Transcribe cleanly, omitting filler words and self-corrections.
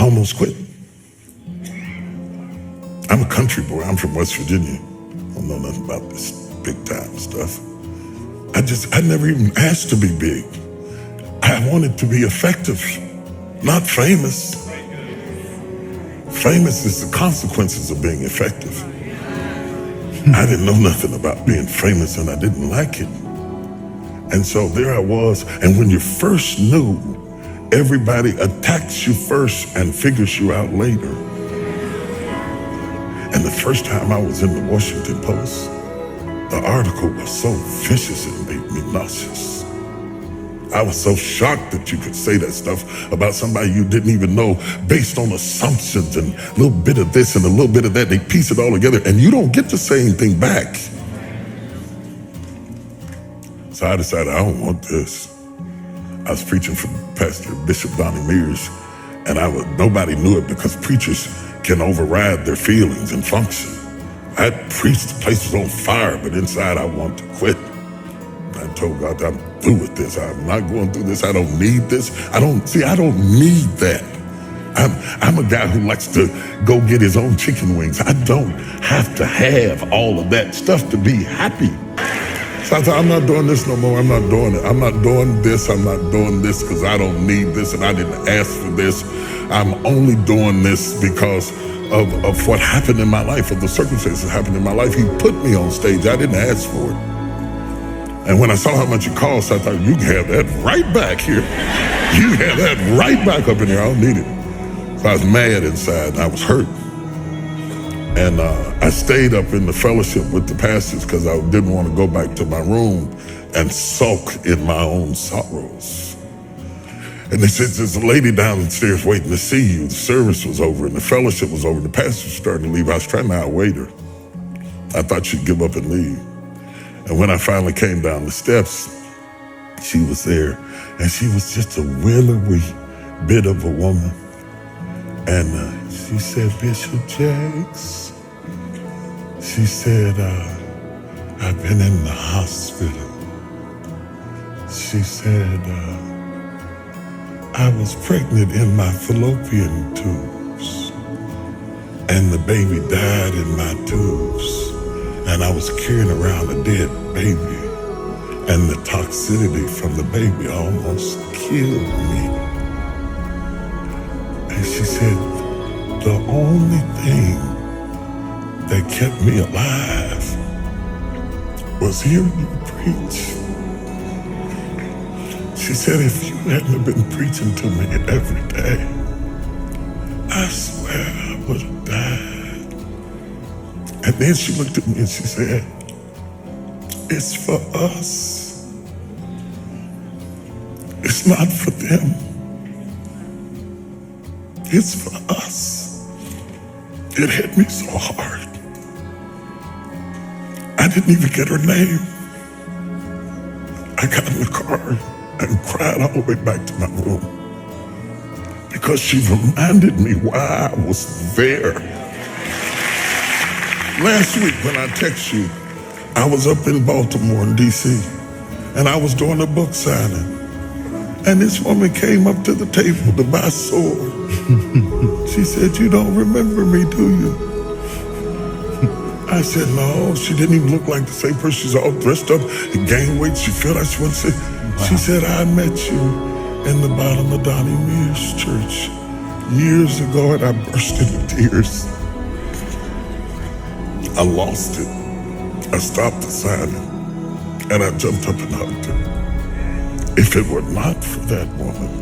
I almost quit. I'm a country boy. I'm from West Virginia. I don't know nothing about this big time stuff. I never even asked to be big. I wanted to be effective, not famous. Famous is the consequences of being effective. I didn't know nothing about being famous and I didn't like it. And so there I was, and when you're first new, everybody attacks you first and figures you out later. And the first time I was in the Washington Post, the article was so vicious it made me nauseous. I was so shocked that you could say that stuff about somebody you didn't even know based on assumptions and a little bit of this and a little bit of that. They piece it all together and you don't get to say anything back. So I decided I don't want this. I was preaching for Pastor Bishop Donnie Mears, and nobody knew it because preachers can override their feelings and function. I preached, the place was on fire, but inside I want to quit. I told God, I'm through with this. I'm not going through this. I don't need this. I don't need that. I'm a guy who likes to go get his own chicken wings. I don't have to have all of that stuff to be happy. So I thought, I'm not doing this no more. I'm not doing it. I'm not doing this. I'm not doing this because I don't need this and I didn't ask for this. I'm only doing this because of what happened in my life, of the circumstances that happened in my life. He put me on stage. I didn't ask for it. And when I saw how much it cost, I thought, you can have that right back here. You can have that right back up in here. I don't need it. So I was mad inside and I was hurt. And I stayed up in the fellowship with the pastors because I didn't want to go back to my room and sulk in my own sorrows. And they said, there's a lady downstairs waiting to see you. The service was over and the fellowship was over. The pastor was starting to leave. I was trying to outwait her. I thought she'd give up and leave. And when I finally came down the steps, she was there. And she was just a willowy bit of a woman. And she said, Bishop Jakes, she said, I've been in the hospital. She said, I was pregnant in my fallopian tubes, and the baby died in my tubes, and I was carrying around a dead baby, and the toxicity from the baby almost killed me. And she said, the only thing that kept me alive was hearing you preach. She said, if you hadn't been preaching to me every day, I swear I would have died. And then she looked at me and she said, it's for us. It's not for them. It's for us. It hit me so hard. I didn't even get her name. I got in the car and cried all the way back to my room because she reminded me why I was there. Last week when I texted you, I was up in Baltimore in DC and I was doing a book signing. And this woman came up to the table to buy sword. She said, you don't remember me, do you? I said, no, she didn't even look like the same person. She's all dressed up and gained weight. She felt like she wanted to say, wow. She said, I met you in the bottom of Donnie Mears church years ago, and I burst into tears. I lost it. I stopped the signing, and I jumped up and hugged her. If it were not for that woman,